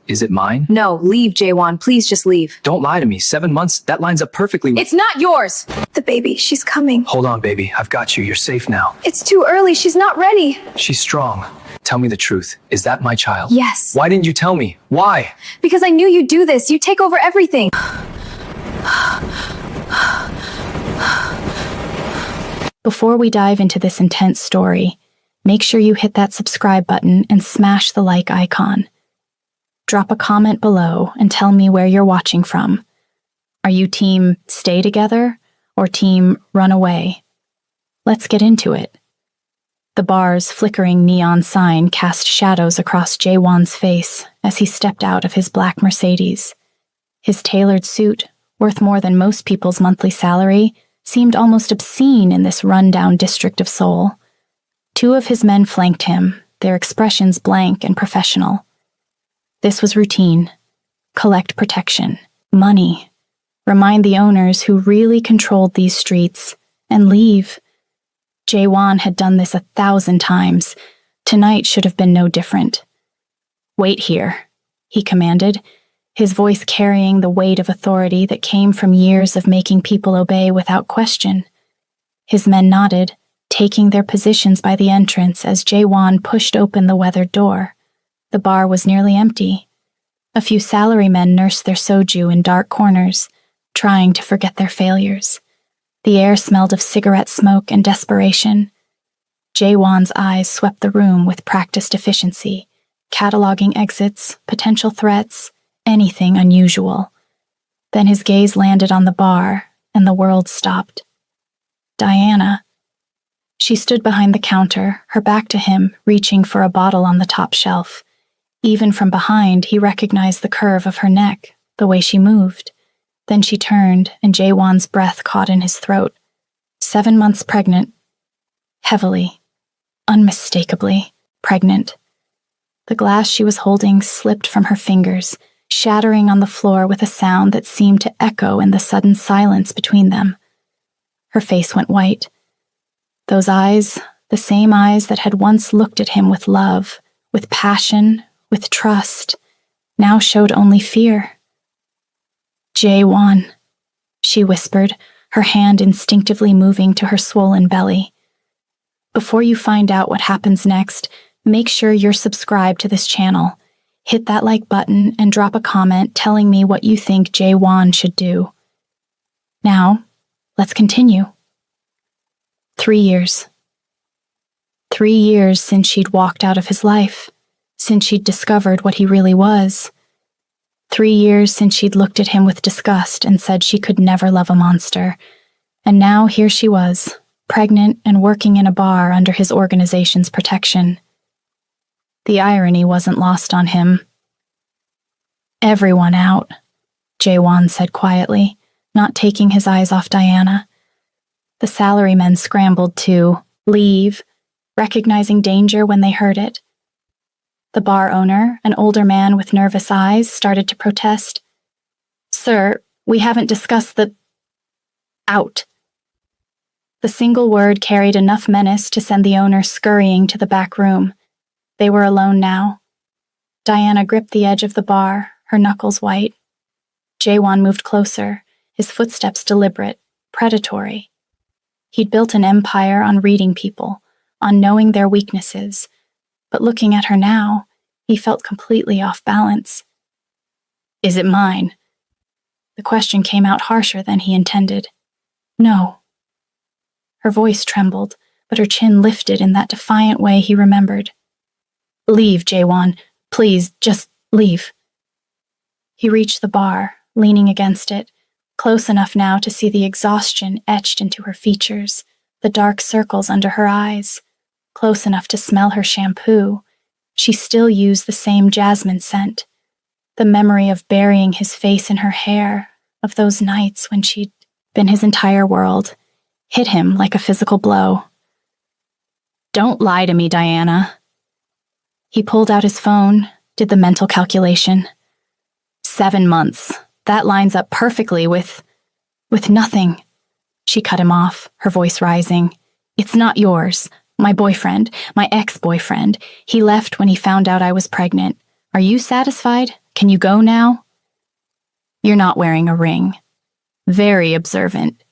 Is it mine? No, leave, Jaewon. Please just leave. Don't lie to me. 7 months, that lines up perfectly with— It's not yours! The baby, she's coming. Hold on, baby. I've got you. You're safe now. It's too early, she's not ready. She's strong. Tell me the truth. Is that my child? Yes. Why didn't you tell me? Why? Because I knew you'd do this. You take over everything. Before we dive into this intense story, make sure you hit that subscribe button and smash the like icon. Drop a comment below and tell me where you're watching from. Are you team stay together or team run away? Let's get into it. The bar's flickering neon sign cast shadows across Jaewon's face as he stepped out of his black Mercedes. His tailored suit, worth more than most people's monthly salary, seemed almost obscene in this run-down district of Seoul. 2 of his men flanked him, their expressions blank and professional. This was routine. Collect protection. Money. Remind the owners who really controlled these streets, and leave. Jaewon had done this 1,000 times. Tonight should have been no different. Wait here, he commanded, his voice carrying the weight of authority that came from years of making people obey without question. His men nodded, taking their positions by the entrance as Jaewon pushed open the weathered door. The bar was nearly empty. A few salarymen nursed their soju in dark corners, trying to forget their failures. The air smelled of cigarette smoke and desperation. Jaewon's eyes swept the room with practiced efficiency, cataloging exits, potential threats, anything unusual. Then his gaze landed on the bar, and the world stopped. Diana. She stood behind the counter, her back to him, reaching for a bottle on the top shelf. Even from behind, he recognized the curve of her neck, the way she moved. Then she turned, and Jaewon's breath caught in his throat. 7 months pregnant. Heavily, unmistakably pregnant. The glass she was holding slipped from her fingers, shattering on the floor with a sound that seemed to echo in the sudden silence between them. Her face went white. Those eyes, the same eyes that had once looked at him with love, with passion, with trust, now showed only fear. Jaewon, she whispered, her hand instinctively moving to her swollen belly. Before you find out what happens next, make sure you're subscribed to this channel. Hit that like button and drop a comment telling me what you think Jaewon should do. Now, let's continue. 3 years. 3 years since she'd walked out of his life, since she'd discovered what he really was. 3 years since she'd looked at him with disgust and said she could never love a monster. And now here she was, pregnant and working in a bar under his organization's protection. The irony wasn't lost on him. Everyone out, Jaewon said quietly, not taking his eyes off Diana. The salarymen scrambled to leave, recognizing danger when they heard it. The bar owner, an older man with nervous eyes, started to protest. "Sir, we haven't discussed the— out." The single word carried enough menace to send the owner scurrying to the back room. They were alone now. Diana gripped the edge of the bar, her knuckles white. Jaewon moved closer, his footsteps deliberate, predatory. He'd built an empire on reading people, on knowing their weaknesses, but looking at her now, he felt completely off balance. "Is it mine?" The question came out harsher than he intended. "No." Her voice trembled, but her chin lifted in that defiant way he remembered. "Leave, Jaewon. Please, just leave." He reached the bar, leaning against it, close enough now to see the exhaustion etched into her features, the dark circles under her eyes, close enough to smell her shampoo. She still used the same jasmine scent. The memory of burying his face in her hair, of those nights when she'd been his entire world, hit him like a physical blow. "Don't lie to me, Diana." He pulled out his phone, did the mental calculation. 7 months. That lines up perfectly with nothing. She cut him off, her voice rising. "It's not yours. My boyfriend, my ex-boyfriend. He left when he found out I was pregnant. Are you satisfied? Can you go now? You're not wearing a ring. Very observant.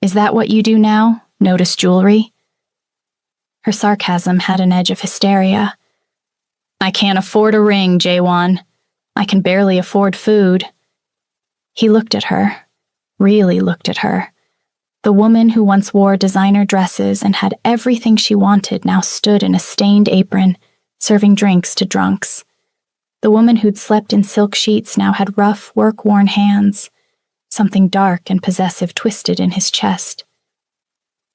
Is that what you do now? Notice jewelry? Her sarcasm had an edge of hysteria. I can't afford a ring, Jaewon. I can barely afford food. He looked at her, really looked at her. The woman who once wore designer dresses and had everything she wanted now stood in a stained apron, serving drinks to drunks. The woman who'd slept in silk sheets now had rough, work-worn hands. Something dark and possessive twisted in his chest.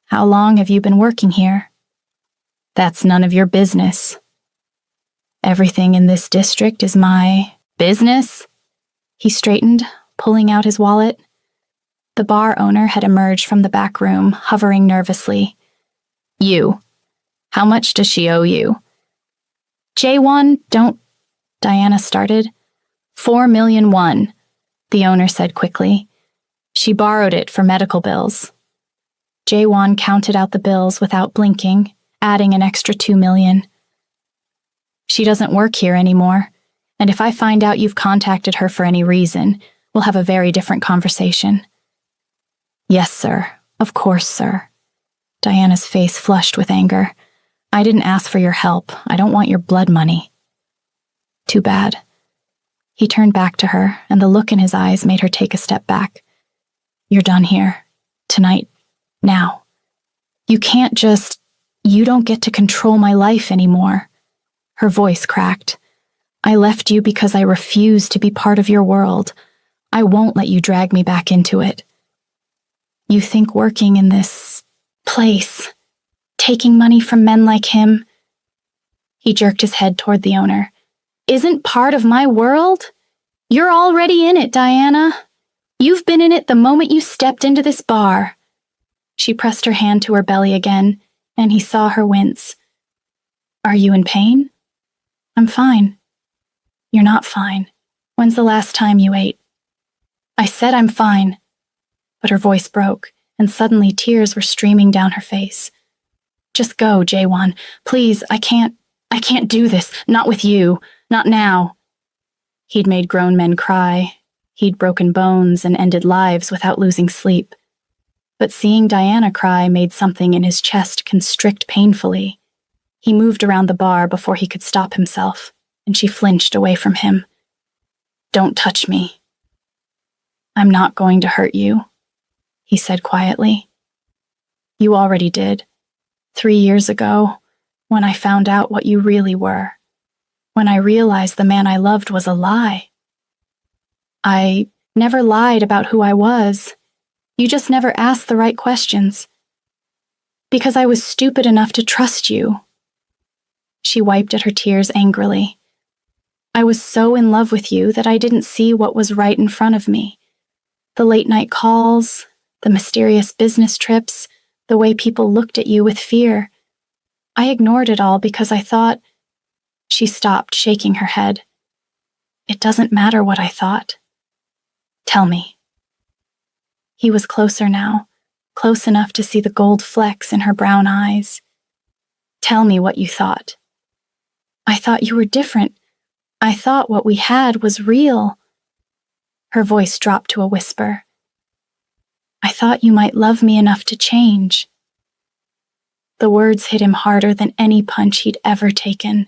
How long have you been working here? That's none of your business. Everything in this district is my business? He straightened, pulling out his wallet. The bar owner had emerged from the back room, hovering nervously. You. How much does she owe you? Jaewon, don't... Diana started. 4 million won, the owner said quickly. She borrowed it for medical bills. Jaewon counted out the bills without blinking, adding an extra 2 million. She doesn't work here anymore, and if I find out you've contacted her for any reason, we'll have a very different conversation. Yes, sir. Of course, sir. Diana's face flushed with anger. I didn't ask for your help. I don't want your blood money. Too bad. He turned back to her, and the look in his eyes made her take a step back. You're done here. Tonight. Now. You can't just... You don't get to control my life anymore. Her voice cracked. I left you because I refuse to be part of your world. I won't let you drag me back into it. You think working in this place, taking money from men like him, he jerked his head toward the owner, isn't part of my world? You're already in it, Diana. You've been in it the moment you stepped into this bar. She pressed her hand to her belly again, and he saw her wince. Are you in pain? I'm fine. You're not fine. When's the last time you ate? I said I'm fine. But her voice broke, and suddenly tears were streaming down her face. Just go, Jaewon. Please, I can't do this. Not with you. Not now. He'd made grown men cry. He'd broken bones and ended lives without losing sleep. But seeing Diana cry made something in his chest constrict painfully. He moved around the bar before he could stop himself, and she flinched away from him. Don't touch me. I'm not going to hurt you, he said quietly. You already did. 3 years ago, when I found out what you really were. When I realized the man I loved was a lie. I never lied about who I was. You just never asked the right questions. Because I was stupid enough to trust you. She wiped at her tears angrily. I was so in love with you that I didn't see what was right in front of me. The late-night calls, the mysterious business trips, the way people looked at you with fear. I ignored it all because I thought... She stopped, shaking her head. It doesn't matter what I thought. Tell me. He was closer now, close enough to see the gold flecks in her brown eyes. Tell me what you thought. I thought you were different. I thought what we had was real. Her voice dropped to a whisper. I thought you might love me enough to change. The words hit him harder than any punch he'd ever taken.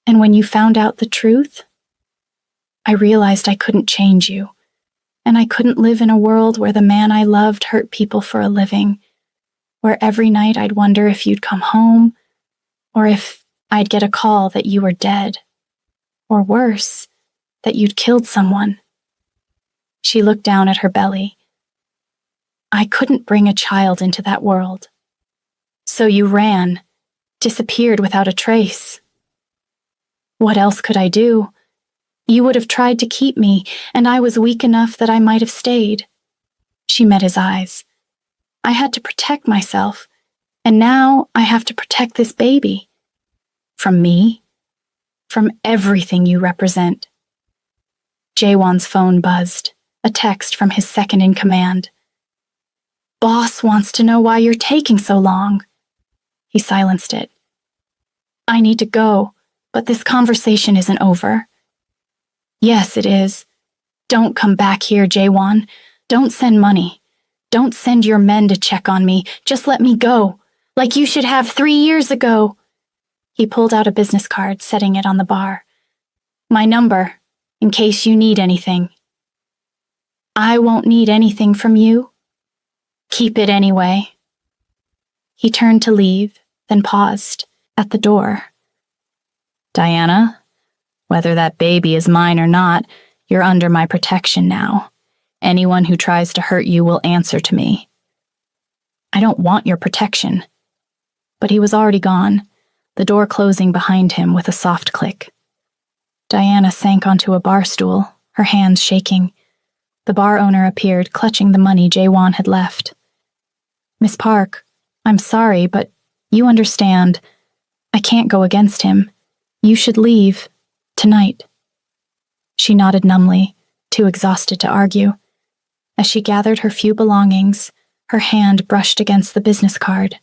And when you found out the truth, I realized I couldn't change you, and I couldn't live in a world where the man I loved hurt people for a living, where every night I'd wonder if you'd come home, or if I'd get a call that you were dead, or worse, that you'd killed someone. She looked down at her belly. I couldn't bring a child into that world. So you ran, disappeared without a trace. What else could I do? You would have tried to keep me, and I was weak enough that I might have stayed. She met his eyes. I had to protect myself, and now I have to protect this baby. From me, from everything you represent. Jaewon's phone buzzed, a text from his second-in-command. Boss wants to know why you're taking so long. He silenced it. I need to go, but this conversation isn't over. Yes, it is. Don't come back here, Jaewon. Don't send money. Don't send your men to check on me. Just let me go. Like you should have 3 years ago. He pulled out a business card, setting it on the bar. My number, in case you need anything. I won't need anything from you. Keep it anyway. He turned to leave, then paused at the door. Diana, whether that baby is mine or not, you're under my protection now. Anyone who tries to hurt you will answer to me. I don't want your protection. But he was already gone, the door closing behind him with a soft click. Diana sank onto a bar stool, her hands shaking. The bar owner appeared, clutching the money Jaewon had left. Miss Park, I'm sorry, but you understand. I can't go against him. You should leave. Tonight. She nodded numbly, too exhausted to argue. As she gathered her few belongings, her hand brushed against the business card.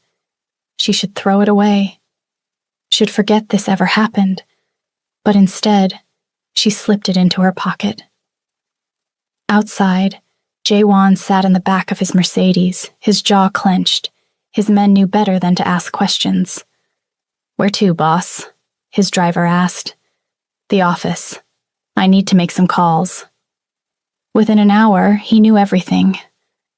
She should throw it away. Should forget this ever happened. But instead, she slipped it into her pocket. Outside, Jaewon sat in the back of his Mercedes, his jaw clenched. His men knew better than to ask questions. Where to, boss? His driver asked. The office. I need to make some calls. Within an hour, he knew everything.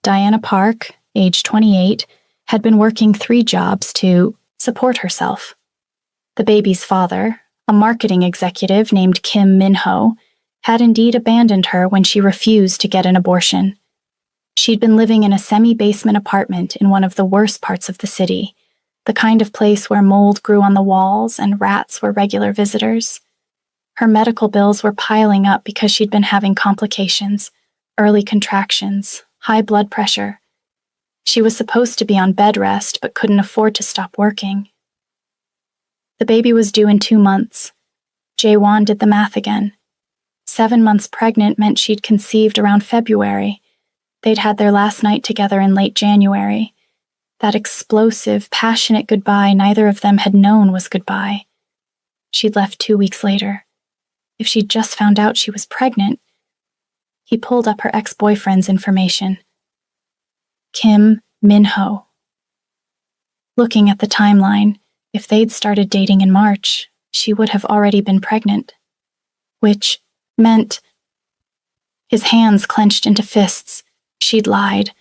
Diana Park, age 28, had been working 3 jobs to support herself. The baby's father, a marketing executive named Kim Min-ho, had indeed abandoned her when she refused to get an abortion. She'd been living in a semi-basement apartment in one of the worst parts of the city, the kind of place where mold grew on the walls and rats were regular visitors. Her medical bills were piling up because she'd been having complications, early contractions, high blood pressure. She was supposed to be on bed rest but couldn't afford to stop working. The baby was due in 2 months. Jaewon did the math again. 7 months pregnant meant she'd conceived around February. They'd had their last night together in late January. That explosive, passionate goodbye neither of them had known was goodbye. She'd left 2 weeks later. If she'd just found out she was pregnant. He pulled up her ex-boyfriend's information. Kim Min-ho. Looking at the timeline, if they'd started dating in March, she would have already been pregnant. Which meant... His hands clenched into fists. She'd lied.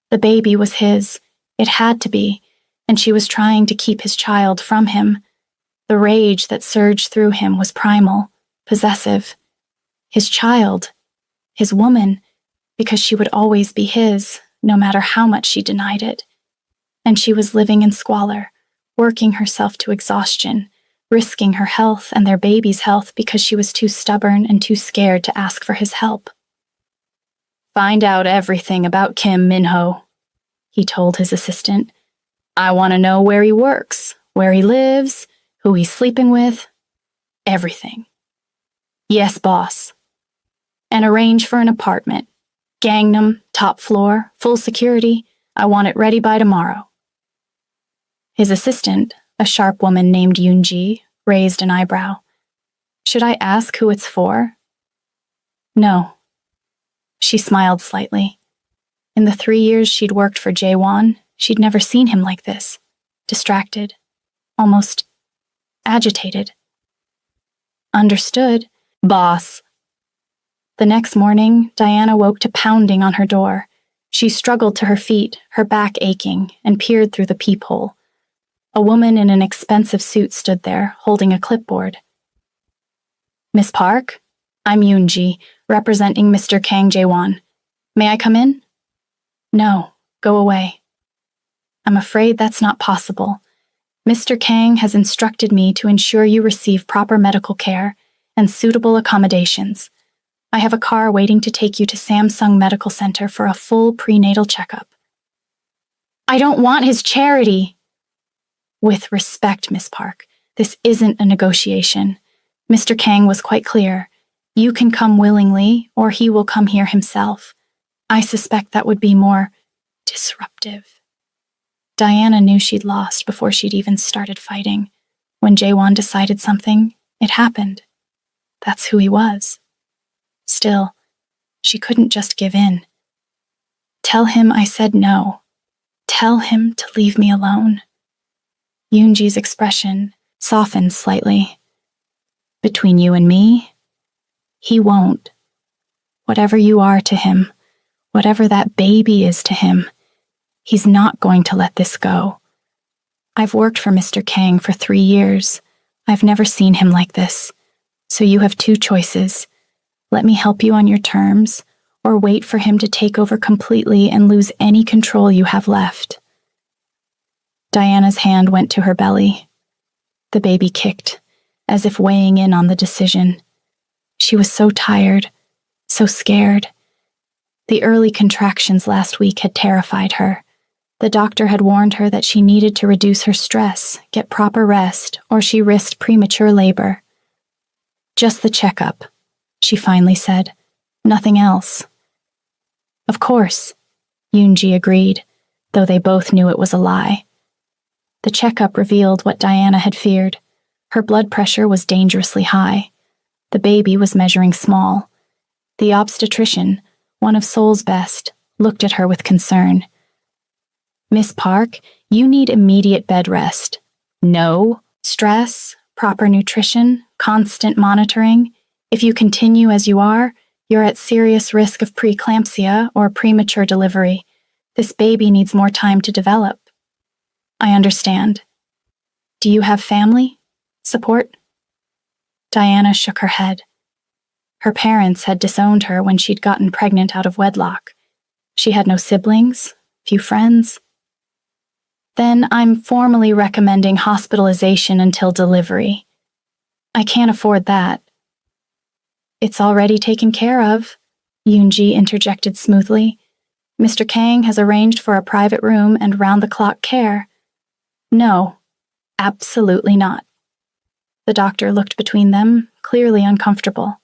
The baby was his. It had to be, and she was trying to keep his child from him. The rage that surged through him was primal, possessive. His child, his woman, because she would always be his, no matter how much she denied it. And she was living in squalor, working herself to exhaustion, risking her health and their baby's health because she was too stubborn and too scared to ask for his help. Find out everything about Kim Min-ho, he told his assistant. I want to know where he works, where he lives, who he's sleeping with, everything. Yes, boss. And arrange for an apartment. Gangnam, top floor, full security. I want it ready by tomorrow. His assistant, a sharp woman named Yoonji, raised an eyebrow. Should I ask who it's for? No. She smiled slightly. In the 3 years she'd worked for Jaewon, she'd never seen him like this. Distracted. Almost agitated. Understood, boss. The next morning, Diana woke to pounding on her door. She struggled to her feet, her back aching, and peered through the peephole. A woman in an expensive suit stood there, holding a clipboard. Miss Park? I'm Yoonji, representing Mr. Kang Jaewon. May I come in? No, go away. I'm afraid that's not possible. Mr. Kang has instructed me to ensure you receive proper medical care and suitable accommodations. I have a car waiting to take you to Samsung Medical Center for a full prenatal checkup. I don't want his charity. With respect, Miss Park, this isn't a negotiation. Mr. Kang was quite clear. You can come willingly, or he will come here himself. I suspect that would be more disruptive. Diana knew she'd lost before she'd even started fighting. When Jaewon decided something, it happened. That's who he was. Still, she couldn't just give in. Tell him I said no. Tell him to leave me alone. Yoonji's expression softened slightly. Between you and me, he won't. Whatever you are to him, whatever that baby is to him, he's not going to let this go. I've worked for Mr. Kang for 3 years. I've never seen him like this. So you have 2 choices. Let me help you on your terms, or wait for him to take over completely and lose any control you have left. Diana's hand went to her belly. The baby kicked, as if weighing in on the decision. She was so tired, so scared. The early contractions last week had terrified her. The doctor had warned her that she needed to reduce her stress, get proper rest, or she risked premature labor. Just the checkup, she finally said. Nothing else. Of course, Yoonji agreed, though they both knew it was a lie. The checkup revealed what Diana had feared. Her blood pressure was dangerously high. The baby was measuring small. The obstetrician, one of Seoul's best, looked at her with concern. Miss Park, you need immediate bed rest. No stress, proper nutrition, constant monitoring. If you continue as you are, you're at serious risk of preeclampsia or premature delivery. This baby needs more time to develop. I understand. Do you have family? Support? Diana shook her head. Her parents had disowned her when she'd gotten pregnant out of wedlock. She had no siblings, few friends. Then I'm formally recommending hospitalization until delivery. I can't afford that. It's already taken care of, Yoonji interjected smoothly. Mr. Kang has arranged for a private room and round-the-clock care. No, absolutely not. The doctor looked between them, clearly uncomfortable.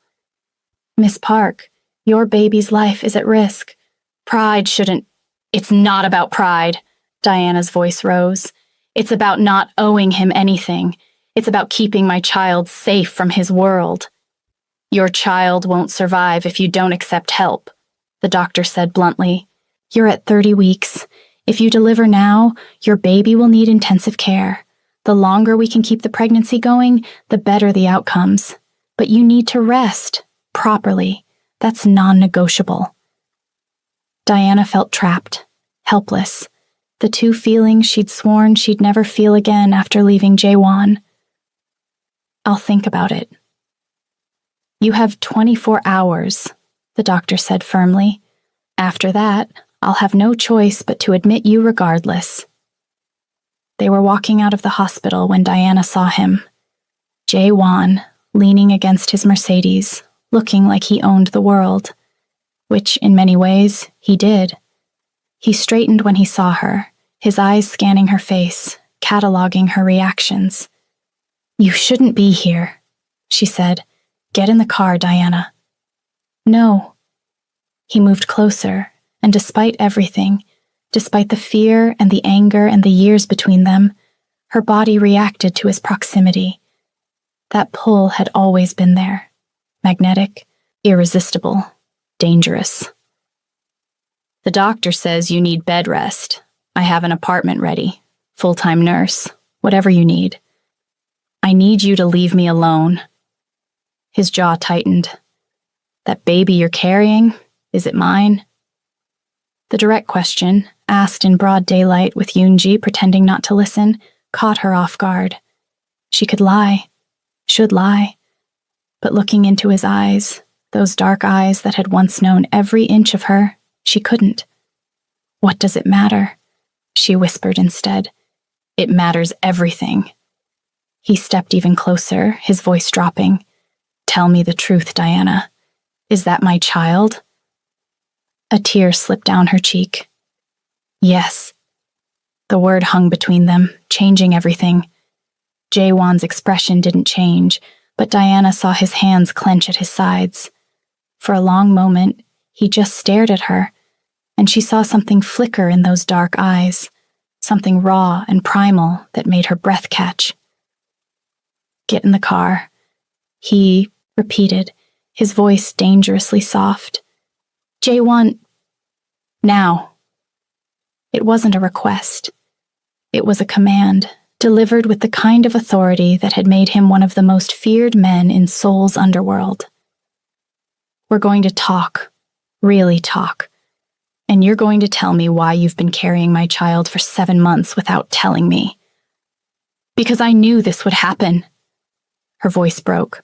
Miss Park, your baby's life is at risk. Pride shouldn't— It's not about pride, Diana's voice rose. It's about not owing him anything. It's about keeping my child safe from his world. Your child won't survive if you don't accept help, the doctor said bluntly. You're at 30 weeks. If you deliver now, your baby will need intensive care. The longer we can keep the pregnancy going, the better the outcomes. But you need to rest properly. That's non-negotiable. Diana felt trapped, helpless. The 2 feelings she'd sworn she'd never feel again after leaving Jaewon. I'll think about it. You have 24 hours, the doctor said firmly. After that, I'll have no choice but to admit you regardless. They were walking out of the hospital when Diana saw him. Jaewon, leaning against his Mercedes, looking like he owned the world, which in many ways he did. He straightened when he saw her, his eyes scanning her face, cataloging her reactions. You shouldn't be here, she said. Get in the car, Diana. No. He moved closer, and despite everything, despite the fear and the anger and the years between them, her body reacted to his proximity. That pull had always been there. Magnetic, irresistible, dangerous. The doctor says you need bed rest. I have an apartment ready. Full-time nurse. Whatever you need. I need you to leave me alone. His jaw tightened. That baby you're carrying, is it mine? The direct question, asked in broad daylight with Yoonji pretending not to listen, caught her off guard. She could lie, should lie, but looking into his eyes, those dark eyes that had once known every inch of her, she couldn't. What does it matter? She whispered instead. It matters everything. He stepped even closer, his voice dropping. Tell me the truth, Diana. Is that my child? A tear slipped down her cheek. Yes. The word hung between them, changing everything. Jaewon's expression didn't change, but Diana saw his hands clench at his sides. For a long moment, he just stared at her, and she saw something flicker in those dark eyes, something raw and primal that made her breath catch. Get in the car, he repeated, his voice dangerously soft. J1, now. It wasn't a request. It was a command, delivered with the kind of authority that had made him one of the most feared men in Seoul's underworld. We're going to talk, really talk. And you're going to tell me why you've been carrying my child for 7 months without telling me. Because I knew this would happen. Her voice broke.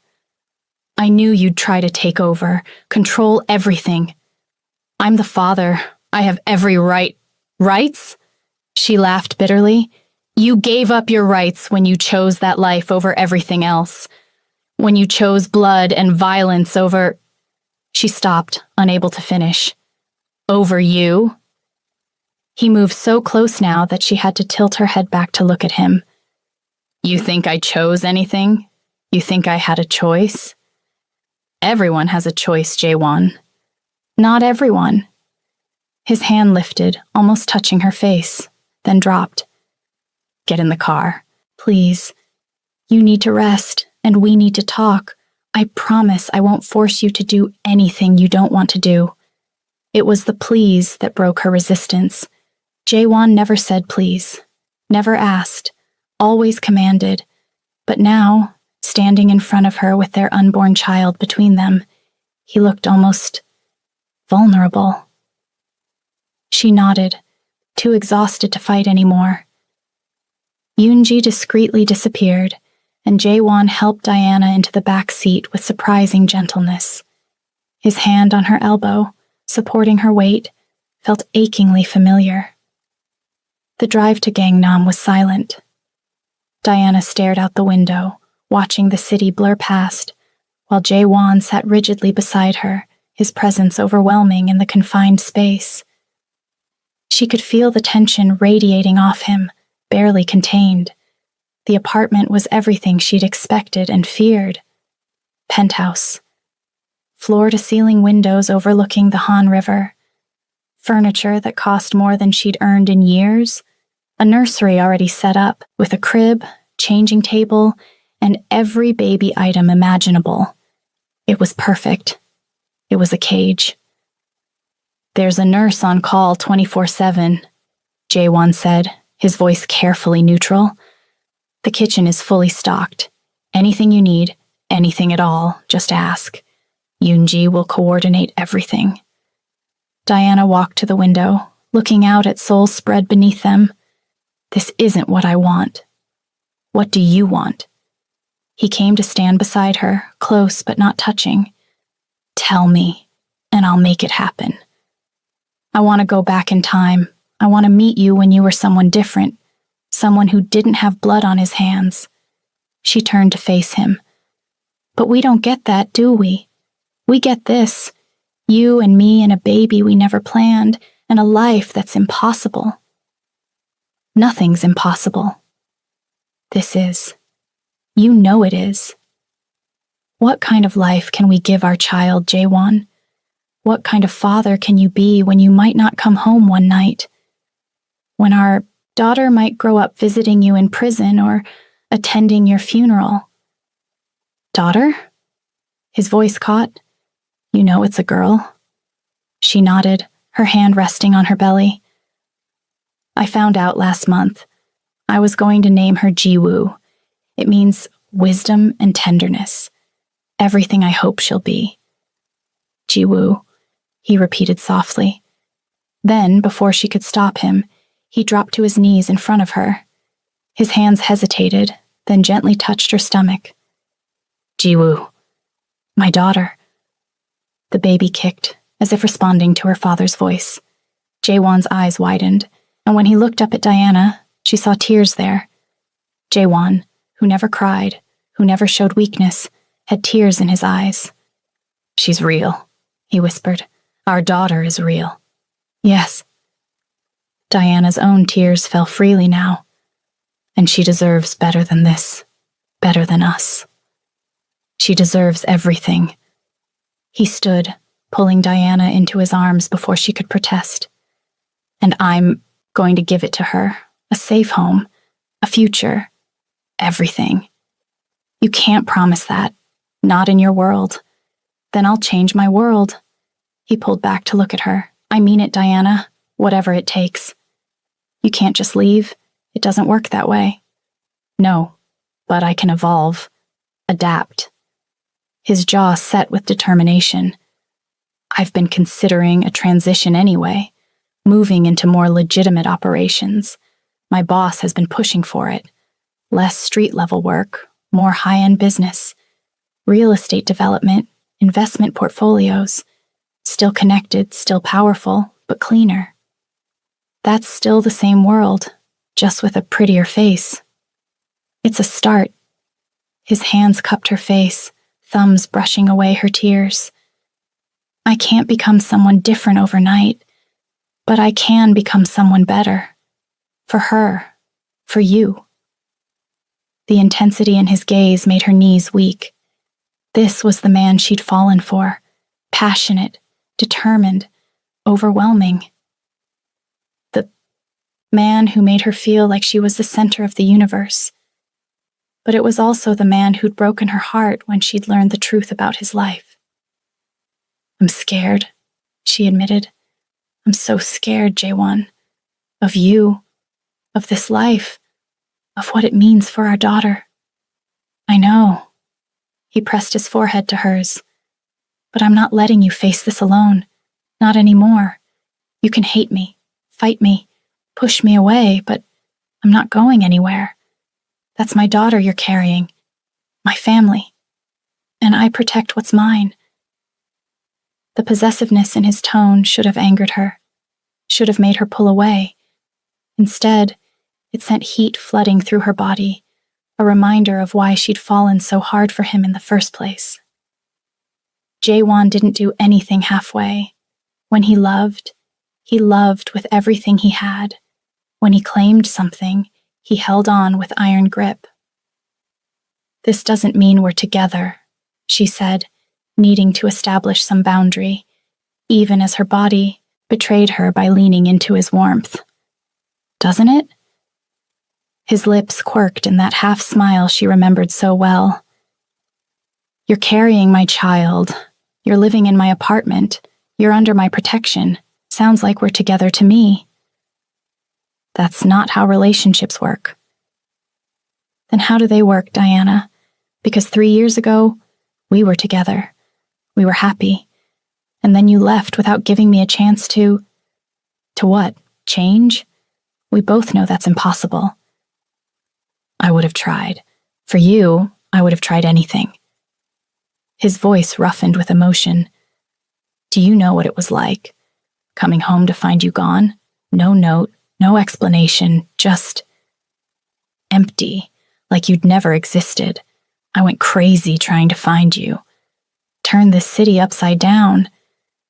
I knew you'd try to take over, control everything. I'm the father. I have every right. Rights? She laughed bitterly. You gave up your rights when you chose that life over everything else. When you chose blood and violence over... She stopped, unable to finish. Over you? He moved so close now that she had to tilt her head back to look at him. You think I chose anything? You think I had a choice? Everyone has a choice, Jaewon. Not everyone. His hand lifted, almost touching her face, then dropped. Get in the car, please. You need to rest, and we need to talk. I promise I won't force you to do anything you don't want to do. It was the please that broke her resistance. Jaewon never said please, never asked, always commanded. But now, standing in front of her with their unborn child between them, he looked almost vulnerable. She nodded, too exhausted to fight anymore. Yoonji discreetly disappeared, and Jaewon helped Diana into the back seat with surprising gentleness. His hand on her elbow, supporting her weight, felt achingly familiar. The drive to Gangnam was silent. Diana stared out the window, watching the city blur past, while Jaewon sat rigidly beside her, his presence overwhelming in the confined space. She could feel the tension radiating off him, barely contained. The apartment was everything she'd expected and feared. Penthouse. Floor-to-ceiling windows overlooking the Han River. Furniture that cost more than she'd earned in years. A nursery already set up, with a crib, changing table, and every baby item imaginable. It was perfect. It was a cage. There's a nurse on call 24/7, Jaewon said, his voice carefully neutral. The kitchen is fully stocked. Anything you need, anything at all, just ask. Yoonji will coordinate everything. Diana walked to the window, looking out at Seoul spread beneath them. This isn't what I want. What do you want? He came to stand beside her, close but not touching. Tell me, and I'll make it happen. I want to go back in time. I want to meet you when you were someone different, someone who didn't have blood on his hands. She turned to face him. But we don't get that, do we? We get this. You and me and a baby we never planned, and a life that's impossible. Nothing's impossible. This is. You know it is. What kind of life can we give our child, Jaewon? What kind of father can you be when you might not come home one night? When our daughter might grow up visiting you in prison or attending your funeral? Daughter? His voice caught. You know it's a girl. She nodded, her hand resting on her belly. I found out last month. I was going to name her Jiwoo. It means wisdom and tenderness. Everything I hope she'll be. Jiwoo, he repeated softly. Then, before she could stop him, he dropped to his knees in front of her. His hands hesitated, then gently touched her stomach. Jiwoo, my daughter. The baby kicked, as if responding to her father's voice. Jaewon's eyes widened, and when he looked up at Diana, she saw tears there. Jaewon, who never cried, who never showed weakness, had tears in his eyes. She's real, he whispered. Our daughter is real. Yes. Diana's own tears fell freely now. And she deserves better than this, better than us. She deserves everything. He stood, pulling Diana into his arms before she could protest. And I'm going to give it to her, a safe home, a future, everything. You can't promise that, not in your world. Then I'll change my world. He pulled back to look at her. I mean it, Diana. Whatever it takes. You can't just leave. It doesn't work that way. No, but I can evolve. Adapt. His jaw set with determination. I've been considering a transition anyway, moving into more legitimate operations. My boss has been pushing for it. Less street-level work, more high-end business, real estate development, investment portfolios. Still connected, still powerful, but cleaner. That's still the same world, just with a prettier face. It's a start. His hands cupped her face, thumbs brushing away her tears. I can't become someone different overnight, but I can become someone better. For her, for you. The intensity in his gaze made her knees weak. This was the man she'd fallen for, passionate, determined, overwhelming. The man who made her feel like she was the center of the universe. But it was also the man who'd broken her heart when she'd learned the truth about his life. I'm scared, she admitted. I'm so scared, Jaewon. Of you, of this life, of what it means for our daughter. I know. He pressed his forehead to hers. But I'm not letting you face this alone. Not anymore. You can hate me, fight me, push me away, but I'm not going anywhere. That's my daughter you're carrying, my family, and I protect what's mine. The possessiveness in his tone should have angered her, should have made her pull away. Instead, it sent heat flooding through her body, a reminder of why she'd fallen so hard for him in the first place. Jaewon didn't do anything halfway. When he loved with everything he had. When he claimed something, he held on with iron grip. This doesn't mean we're together, she said, needing to establish some boundary, even as her body betrayed her by leaning into his warmth. Doesn't it? His lips quirked in that half smile she remembered so well. You're carrying my child. You're living in my apartment. You're under my protection. Sounds like we're together to me. That's not how relationships work. Then how do they work, Diana? Because 3 years ago, we were together. We were happy. And then you left without giving me a chance to what? Change? We both know that's impossible. I would have tried. For you, I would have tried anything. His voice roughened with emotion. Do you know what it was like? Coming home to find you gone? No note, no explanation, just empty, like you'd never existed. I went crazy trying to find you. Turned this city upside down.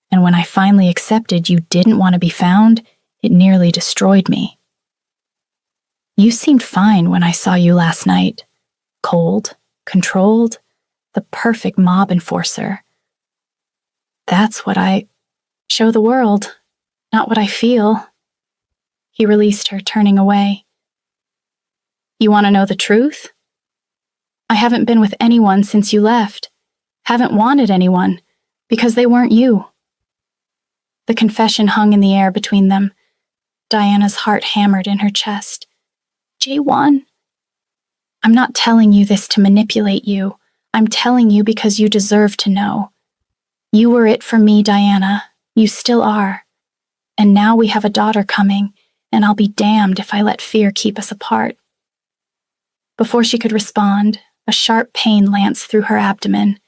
And when I finally accepted you didn't want to be found, it nearly destroyed me. You seemed fine when I saw you last night. Cold, controlled, the perfect mob enforcer. That's what I show the world, not what I feel. He released her, turning away. You want to know the truth? I haven't been with anyone since you left. Haven't wanted anyone, because they weren't you. The confession hung in the air between them. Diana's heart hammered in her chest. Jaewon, I'm not telling you this to manipulate you. I'm telling you because you deserve to know. You were it for me, Diana. You still are. And now we have a daughter coming, and I'll be damned if I let fear keep us apart. Before she could respond, a sharp pain lanced through her abdomen.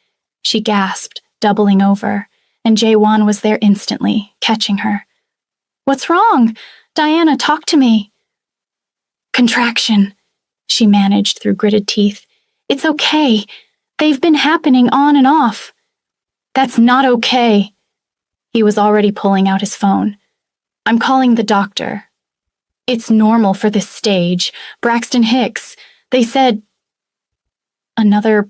She gasped, doubling over, and Jaewon was there instantly, catching her. What's wrong? Diana, talk to me. Contraction, she managed through gritted teeth. It's okay. They've been happening on and off. That's not okay. He was already pulling out his phone. I'm calling the doctor. It's normal for this stage. Braxton Hicks. They said... Another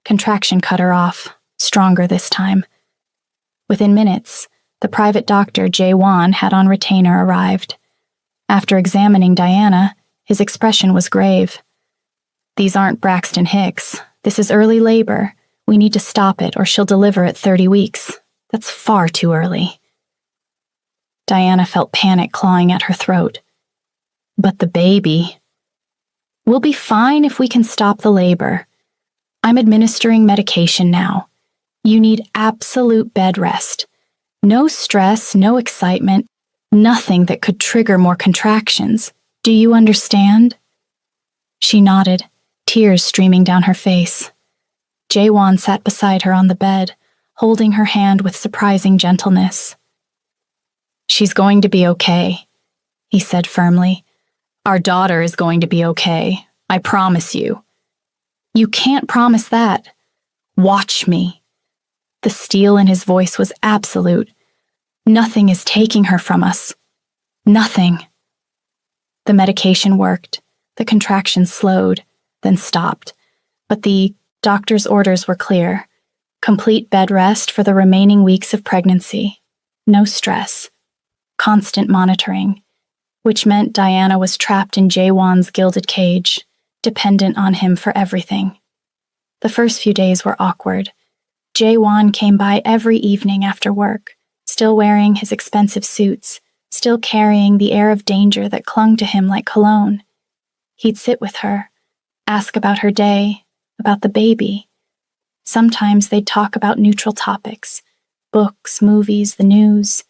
contraction cut her off, stronger this time. Within minutes, the private doctor Jaewon had on retainer arrived. After examining Diana, his expression was grave. These aren't Braxton Hicks. This is early labor. We need to stop it or she'll deliver at 30 weeks. That's far too early. Diana felt panic clawing at her throat. But the baby. We'll be fine if we can stop the labor. I'm administering medication now. You need absolute bed rest. No stress, no excitement, nothing that could trigger more contractions. Do you understand? She nodded, tears streaming down her face. Jaewon sat beside her on the bed, holding her hand with surprising gentleness. She's going to be okay, he said firmly. Our daughter is going to be okay, I promise you. You can't promise that. Watch me. The steel in his voice was absolute. Nothing is taking her from us. Nothing. The medication worked. The contractions slowed, then stopped. But the doctor's orders were clear. Complete bed rest for the remaining weeks of pregnancy. No stress. Constant monitoring, which meant Diana was trapped in Jaewon's gilded cage, dependent on him for everything. The first few days were awkward. Jaewon came by every evening after work, still wearing his expensive suits, still carrying the air of danger that clung to him like cologne. He'd sit with her, ask about her day, about the baby. Sometimes they'd talk about neutral topics, books, movies, the news.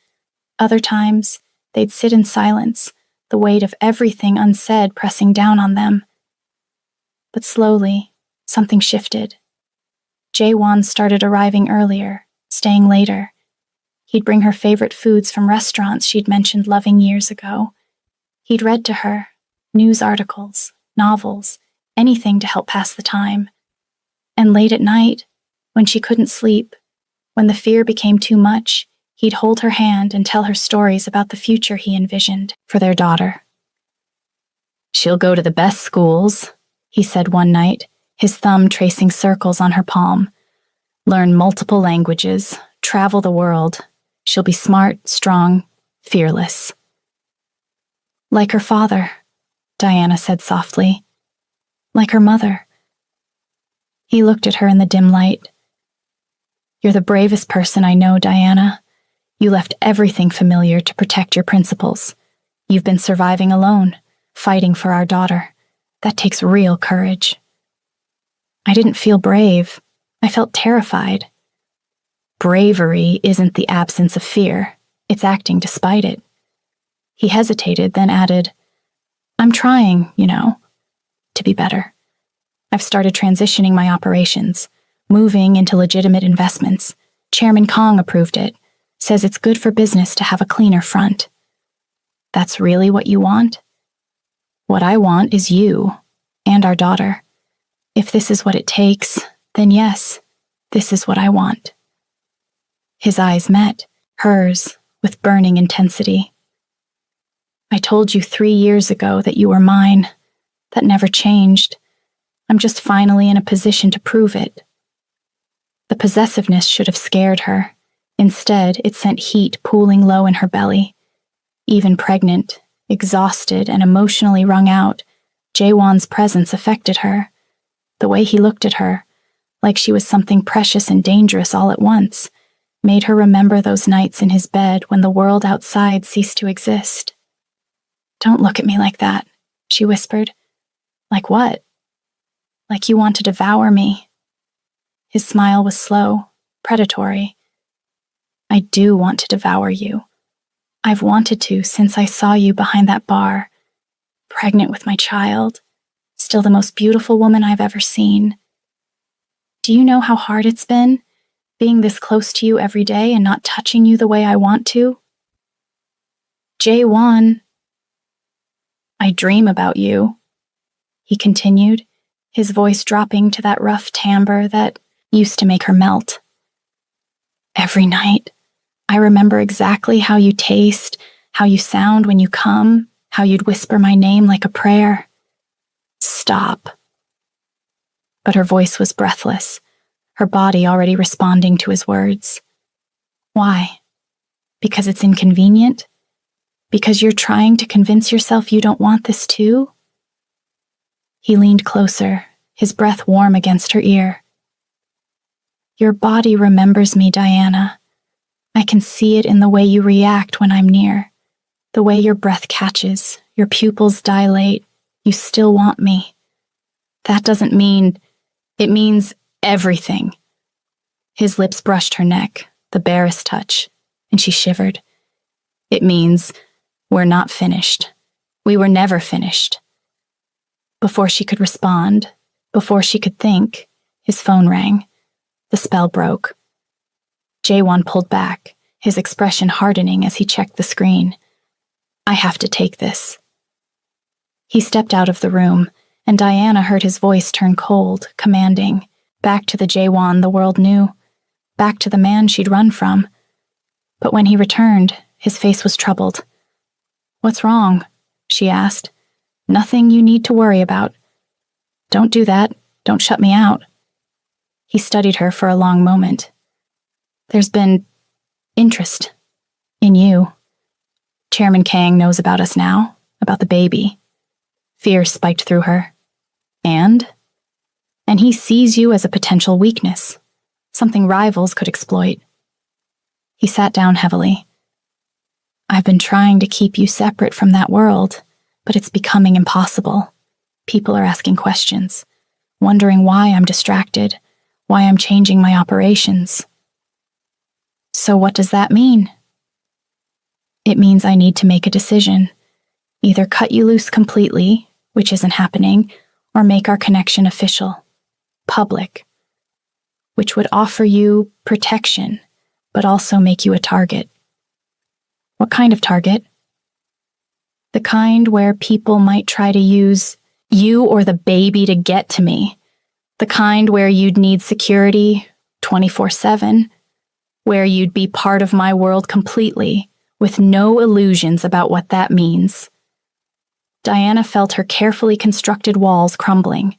Other times, they'd sit in silence, the weight of everything unsaid pressing down on them. But slowly, something shifted. Jaewon started arriving earlier, staying later. He'd bring her favorite foods from restaurants she'd mentioned loving years ago. He'd read to her, news articles, novels, anything to help pass the time. And late at night, when she couldn't sleep, when the fear became too much, he'd hold her hand and tell her stories about the future he envisioned for their daughter. She'll go to the best schools, he said one night, his thumb tracing circles on her palm. Learn multiple languages, travel the world. She'll be smart, strong, fearless. Like her father, Diana said softly. Like her mother. He looked at her in the dim light. You're the bravest person I know, Diana. You left everything familiar to protect your principles. You've been surviving alone, fighting for our daughter. That takes real courage. I didn't feel brave. I felt terrified. Bravery isn't the absence of fear. It's acting despite it. He hesitated, then added, I'm trying, to be better. I've started transitioning my operations, moving into legitimate investments. Chairman Kong approved it, says it's good for business to have a cleaner front. That's really what you want? What I want is you and our daughter. If this is what it takes, then yes, this is what I want. His eyes met, hers, with burning intensity. I told you 3 years ago that you were mine. That never changed. I'm just finally in a position to prove it. The possessiveness should have scared her. Instead, it sent heat pooling low in her belly. Even pregnant, exhausted, and emotionally wrung out, Jaewon's presence affected her. The way he looked at her, like she was something precious and dangerous all at once, made her remember those nights in his bed when the world outside ceased to exist. Don't look at me like that, she whispered. Like what? Like you want to devour me. His smile was slow, predatory. I do want to devour you. I've wanted to since I saw you behind that bar, pregnant with my child, still the most beautiful woman I've ever seen. Do you know how hard it's been, being this close to you every day and not touching you the way I want to? Jaewon, I dream about you, he continued, his voice dropping to that rough timbre that used to make her melt. Every night, I remember exactly how you taste, how you sound when you come, how you'd whisper my name like a prayer. Stop. But her voice was breathless, her body already responding to his words. Why? Because it's inconvenient? Because you're trying to convince yourself you don't want this too? He leaned closer, his breath warm against her ear. Your body remembers me, Diana. I can see it in the way you react when I'm near, the way your breath catches, your pupils dilate. You still want me. That doesn't mean... It means everything. His lips brushed her neck, the barest touch, and she shivered. It means we're not finished. We were never finished. Before she could respond, before she could think, his phone rang. The spell broke. Jaewon pulled back, his expression hardening as he checked the screen. I have to take this. He stepped out of the room, and Diana heard his voice turn cold, commanding, back to the Jaewon the world knew, back to the man she'd run from. But when he returned, his face was troubled. What's wrong? She asked. Nothing you need to worry about. Don't do that. Don't shut me out. He studied her for a long moment. There's been interest in you. Chairman Kang knows about us now, about the baby. Fear spiked through her. And he sees you as a potential weakness, something rivals could exploit. He sat down heavily. I've been trying to keep you separate from that world, but it's becoming impossible. People are asking questions, wondering why I'm distracted, why I'm changing my operations. So what does that mean? It means I need to make a decision. Either cut you loose completely, which isn't happening, or make our connection official, public, which would offer you protection, but also make you a target. What kind of target? The kind where people might try to use you or the baby to get to me. The kind where you'd need security 24/7, where you'd be part of my world completely, with no illusions about what that means. Diana felt her carefully constructed walls crumbling.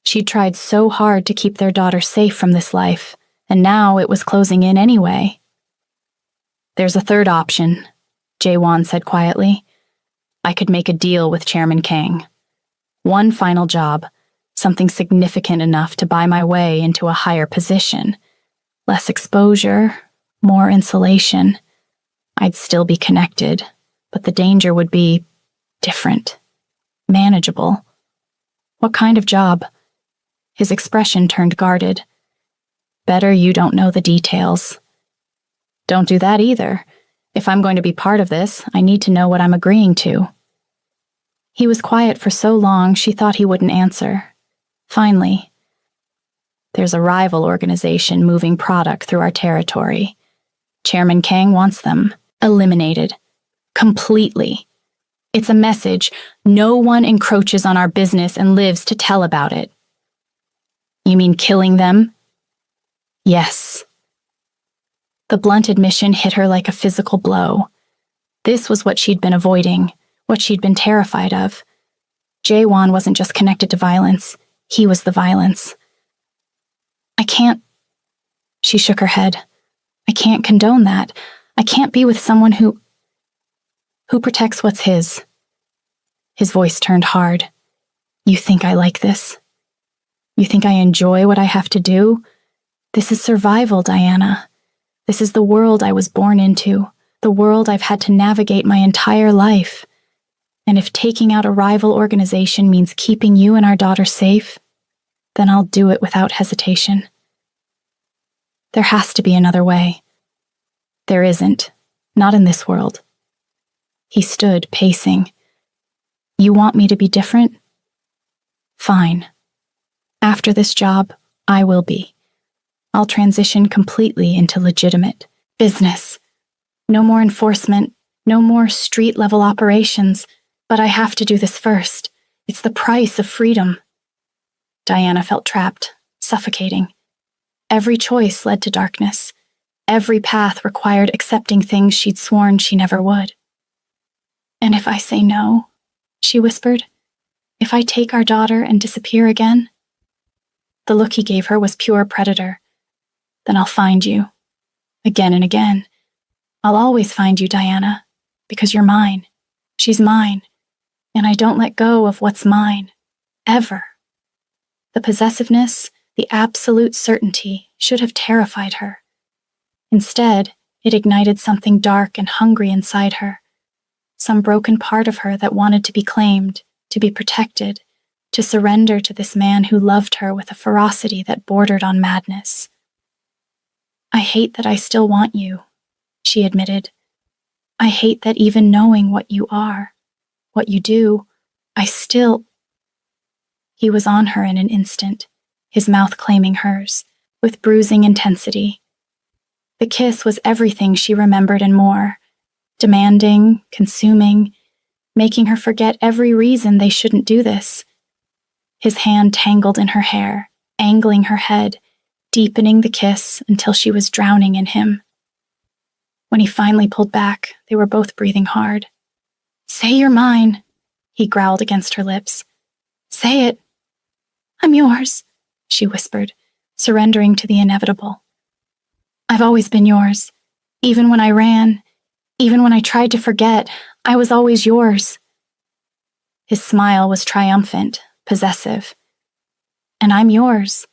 She'd tried so hard to keep their daughter safe from this life, and now it was closing in anyway. There's a third option, Jaewon said quietly. I could make a deal with Chairman Kang. One final job, something significant enough to buy my way into a higher position. Less exposure, more insulation. I'd still be connected, but the danger would be different, manageable. What kind of job? His expression turned guarded. Better you don't know the details. Don't do that either. If I'm going to be part of this, I need to know what I'm agreeing to. He was quiet for so long she thought he wouldn't answer. Finally, there's a rival organization moving product through our territory. Chairman Kang wants them eliminated. Completely. It's a message. No one encroaches on our business and lives to tell about it. You mean killing them? Yes. The blunt admission hit her like a physical blow. This was what she'd been avoiding, what she'd been terrified of. Jaewon wasn't just connected to violence. He was the violence. I can't... She shook her head. I can't condone that. I can't be with someone who protects what's his. His voice turned hard. You think I like this? You think I enjoy what I have to do? This is survival, Diana. This is the world I was born into, the world I've had to navigate my entire life. And if taking out a rival organization means keeping you and our daughter safe, then I'll do it without hesitation. There has to be another way. There isn't. Not in this world. He stood, pacing. You want me to be different? Fine. After this job, I will be. I'll transition completely into legitimate business. No more enforcement, no more street-level operations, but I have to do this first. It's the price of freedom. Diana felt trapped, suffocating. Every choice led to darkness. Every path required accepting things she'd sworn she never would. And if I say no, she whispered, if I take our daughter and disappear again? The look he gave her was pure predator. Then I'll find you. Again and again. I'll always find you, Diana, because you're mine. She's mine. And I don't let go of what's mine. Ever. The possessiveness, the absolute certainty, should have terrified her. Instead, it ignited something dark and hungry inside her, some broken part of her that wanted to be claimed, to be protected, to surrender to this man who loved her with a ferocity that bordered on madness. "I hate that I still want you," she admitted. "I hate that even knowing what you are, what you do, I still—" He was on her in an instant, his mouth claiming hers, with bruising intensity. The kiss was everything she remembered and more, demanding, consuming, making her forget every reason they shouldn't do this. His hand tangled in her hair, angling her head, deepening the kiss until she was drowning in him. When he finally pulled back, they were both breathing hard. "Say you're mine," he growled against her lips. "Say it." "I'm yours," she whispered, surrendering to the inevitable. "I've always been yours. Even when I ran, even when I tried to forget, I was always yours." His smile was triumphant, possessive. "And I'm yours.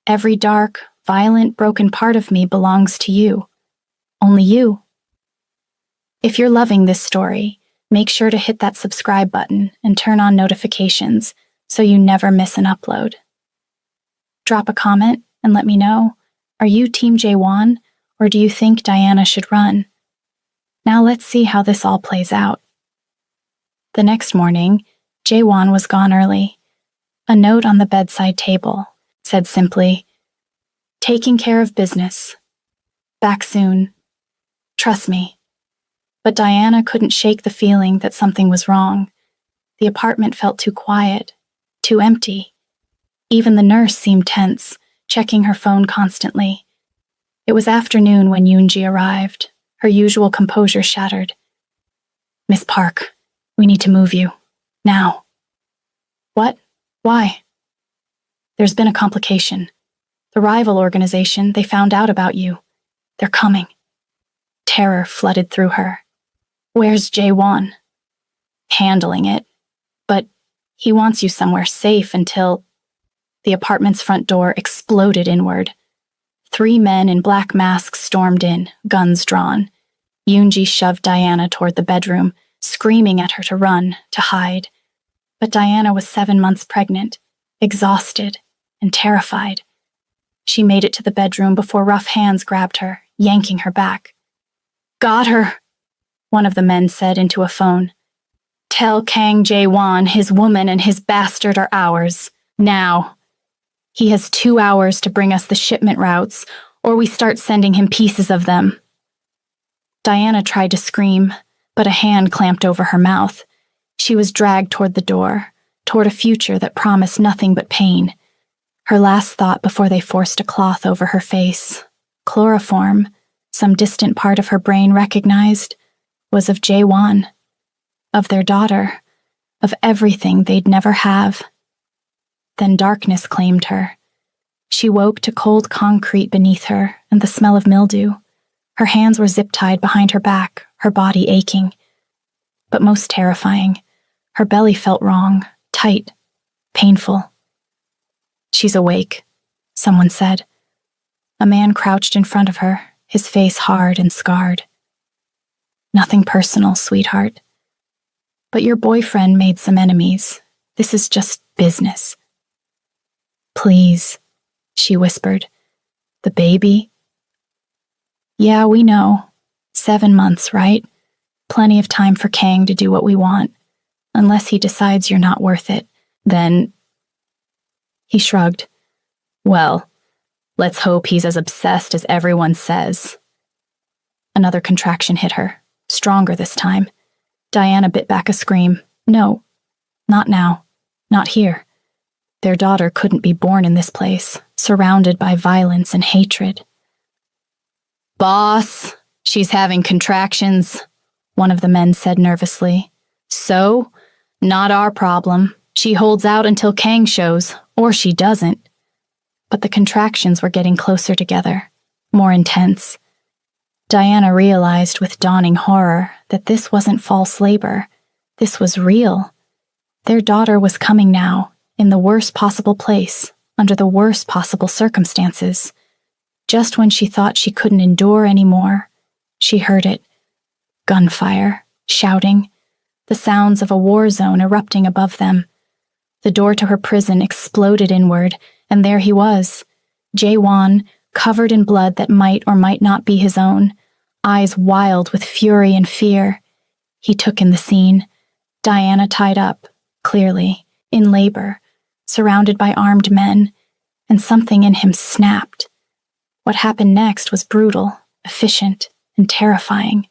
Every dark, violent, broken part of me belongs to you. Only you." If you're loving this story, make sure to hit that subscribe button and turn on notifications so you never miss an upload. Drop a comment and let me know, are you Team Jaewon, or do you think Diana should run? Now let's see how this all plays out. The next morning, Jaewon was gone early. A note on the bedside table said simply, "Taking care of business. Back soon. Trust me." But Diana couldn't shake the feeling that something was wrong. The apartment felt too quiet, too empty. Even the nurse seemed tense, checking her phone constantly. It was afternoon when Yoonji arrived, her usual composure shattered. "Miss Park, we need to move you. Now." "What? Why?" "There's been a complication. The rival organization, they found out about you. They're coming." Terror flooded through her. "Where's Jaewon?" "Handling it. But he wants you somewhere safe until—" The apartment's front door exploded inward. 3 men in black masks stormed in, guns drawn. Yoonji shoved Diana toward the bedroom, screaming at her to run, to hide. But Diana was 7 months pregnant, exhausted, and terrified. She made it to the bedroom before rough hands grabbed her, yanking her back. "Got her," one of the men said into a phone. "Tell Kang Jae-won his woman and his bastard are ours. Now. He has 2 hours to bring us the shipment routes, or we start sending him pieces of them." Diana tried to scream, but a hand clamped over her mouth. She was dragged toward the door, toward a future that promised nothing but pain. Her last thought before they forced a cloth over her face, chloroform, some distant part of her brain recognized, was of Jaewon, of their daughter, of everything they'd never have. Then darkness claimed her. She woke to cold concrete beneath her and the smell of mildew. Her hands were zip-tied behind her back, her body aching. But most terrifying, her belly felt wrong, tight, painful. "She's awake," someone said. A man crouched in front of her, his face hard and scarred. "Nothing personal, sweetheart. But your boyfriend made some enemies. This is just business." "Please," she whispered. "The baby?" "Yeah, we know. 7 months, right? Plenty of time for Kang to do what we want. Unless he decides you're not worth it, then—" He shrugged. "Well, let's hope he's as obsessed as everyone says." Another contraction hit her, stronger this time. Diana bit back a scream. No, not now. Not here. Their daughter couldn't be born in this place, surrounded by violence and hatred. "Boss, she's having contractions," one of the men said nervously. "So? Not our problem. She holds out until Kang shows, or she doesn't." But the contractions were getting closer together, more intense. Diana realized with dawning horror that this wasn't false labor. This was real. Their daughter was coming now, in the worst possible place, under the worst possible circumstances. Just when she thought she couldn't endure anymore, she heard it. Gunfire, shouting, the sounds of a war zone erupting above them. The door to her prison exploded inward, and there he was, Jae-won, covered in blood that might or might not be his own, eyes wild with fury and fear. He took in the scene. Diana tied up, clearly, in labor, surrounded by armed men, and something in him snapped. What happened next was brutal, efficient, and terrifying.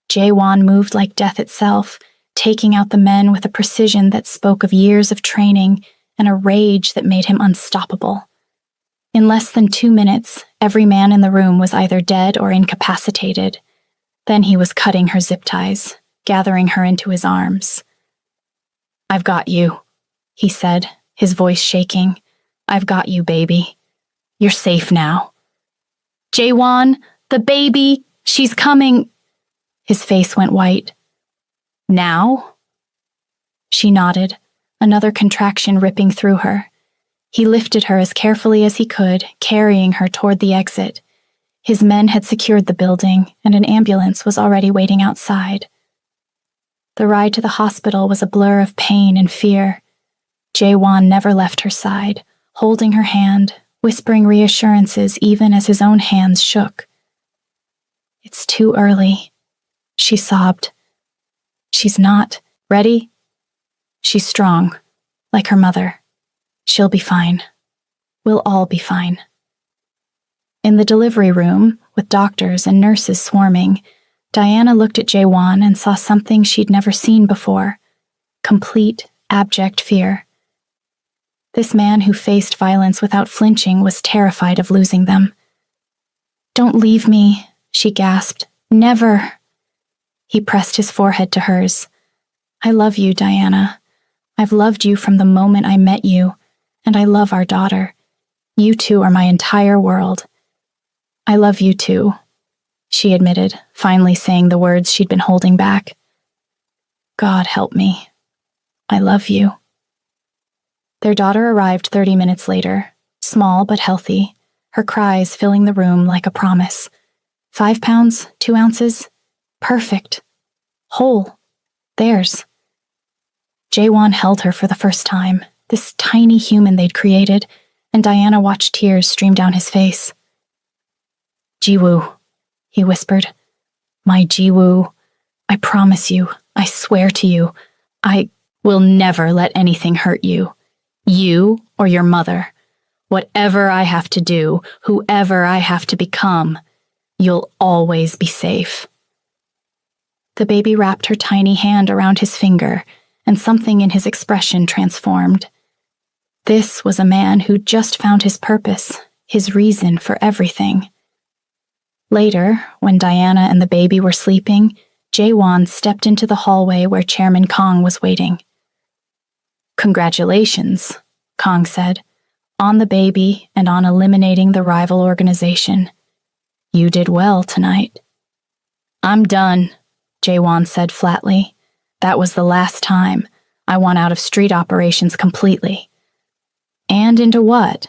Jae-won moved like death itself, taking out the men with a precision that spoke of years of training and a rage that made him unstoppable. In less than 2 minutes, every man in the room was either dead or incapacitated. Then he was cutting her zip ties, gathering her into his arms. "I've got you," he said, his voice shaking. "I've got you, baby. You're safe now." "Jae-won, the baby, she's coming." His face went white. "Now?" She nodded, another contraction ripping through her. He lifted her as carefully as he could, carrying her toward the exit. His men had secured the building, and an ambulance was already waiting outside. The ride to the hospital was a blur of pain and fear. Jae-won never left her side, holding her hand, whispering reassurances even as his own hands shook. "It's too early," she sobbed. "She's not. Ready? She's strong, like her mother. She'll be fine. We'll all be fine." In the delivery room, with doctors and nurses swarming, Diana looked at Jae-won and saw something she'd never seen before: complete, abject fear. This man who faced violence without flinching was terrified of losing them. "Don't leave me," she gasped. "Never." He pressed his forehead to hers. "I love you, Diana. I've loved you from the moment I met you, and I love our daughter. You two are my entire world." "I love you too," she admitted, finally saying the words she'd been holding back. "God help me. I love you." Their daughter arrived 30 minutes later, small but healthy, her cries filling the room like a promise. 5 pounds, 2 ounces? Perfect. Whole. Theirs. Jae-won held her for the first time, this tiny human they'd created, and Diana watched tears stream down his face. "Jiwoo," he whispered. "My Jiwoo, I promise you, I swear to you, I will never let anything hurt you. You or your mother. Whatever I have to do, whoever I have to become, you'll always be safe." The baby wrapped her tiny hand around his finger, and something in his expression transformed. This was a man who'd just found his purpose, his reason for everything. Later, when Diana and the baby were sleeping, Jae-won stepped into the hallway where Chairman Kong was waiting. "Congratulations," Kong said, "on the baby and on eliminating the rival organization. You did well tonight." "I'm done," Jae-won said flatly. "That was the last time. I want out of street operations completely." "And into what?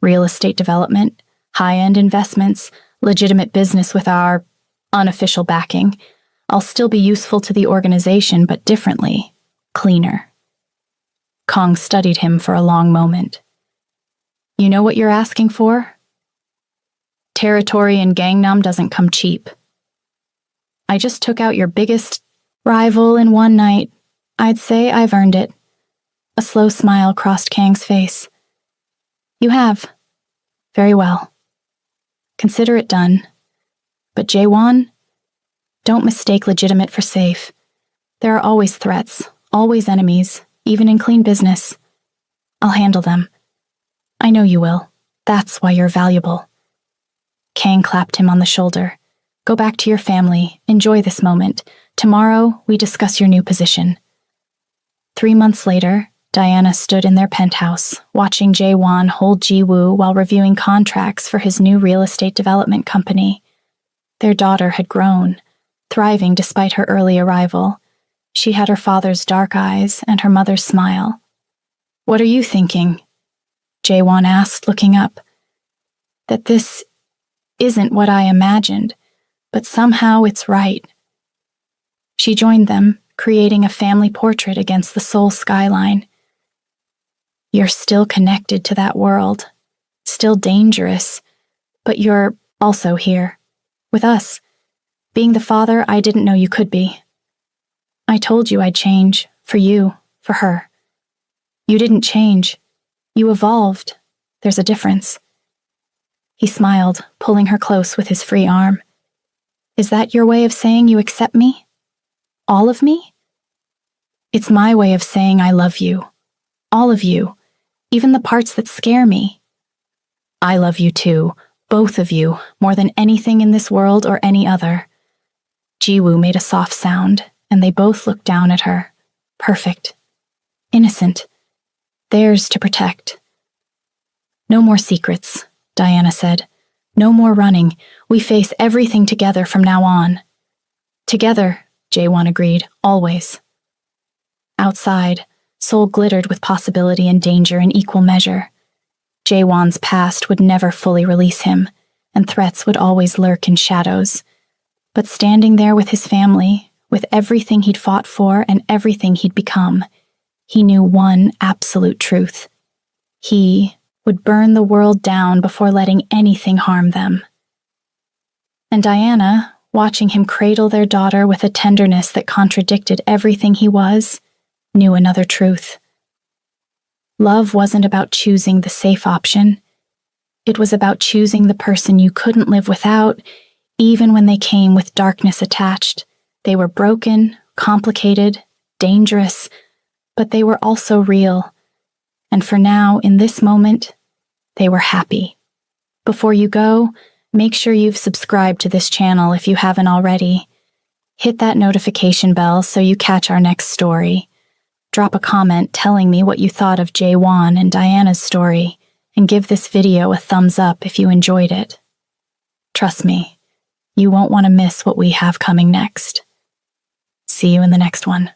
Real estate development, high-end investments, legitimate business with our unofficial backing. I'll still be useful to the organization, but differently, cleaner." Kong studied him for a long moment. "You know what you're asking for? Territory in Gangnam doesn't come cheap. I just took out your biggest rival in one night. I'd say I've earned it." A slow smile crossed Kang's face. "You have. Very well. Consider it done. But Jae-won, don't mistake legitimate for safe. There are always threats, always enemies, even in clean business. I'll handle them. I know you will. That's why you're valuable." Kang clapped him on the shoulder. "Go back to your family. Enjoy this moment. Tomorrow, we discuss your new position." 3 months later, Diana stood in their penthouse, watching Jae-won hold Ji-woo while reviewing contracts for his new real estate development company. Their daughter had grown, thriving despite her early arrival. She had her father's dark eyes and her mother's smile. "What are you thinking?" Jae-won asked, looking up. that this isn't what I imagined, but somehow it's right. She joined them, creating a family portrait against the Seoul skyline. You're still connected to that world, still dangerous, but you're also here, with us, being the father I didn't know you could be. I told you I'd change, for you, for her. You didn't change. You evolved. There's a difference. He smiled, pulling her close with his free arm. Is that your way of saying you accept me? All of me? It's my way of saying I love you. All of you. Even the parts that scare me. I love you too, both of you, more than anything in this world or any other. Jiwoo made a soft sound, and they both looked down at her. Perfect. Innocent. Theirs to protect. No more secrets, Diana said. No more running. We face everything together from now on. Together, Jaewon agreed, always. Outside, Seoul glittered with possibility and danger in equal measure. Jaewon's past would never fully release him, and threats would always lurk in shadows. But standing there with his family, with everything he'd fought for and everything he'd become, he knew one absolute truth. He would burn the world down before letting anything harm them. And Diana, watching him cradle their daughter with a tenderness that contradicted everything he was, knew another truth. Love wasn't about choosing the safe option. It was about choosing the person you couldn't live without, even when they came with darkness attached. They were broken, complicated, dangerous, but they were also real. And for now, in this moment, they were happy. Before you go, make sure you've subscribed to this channel if you haven't already. Hit that notification bell so you catch our next story. Drop a comment telling me what you thought of Jaewon and Diana's story, and give this video a thumbs up if you enjoyed it. Trust me, you won't want to miss what we have coming next. See you in the next one.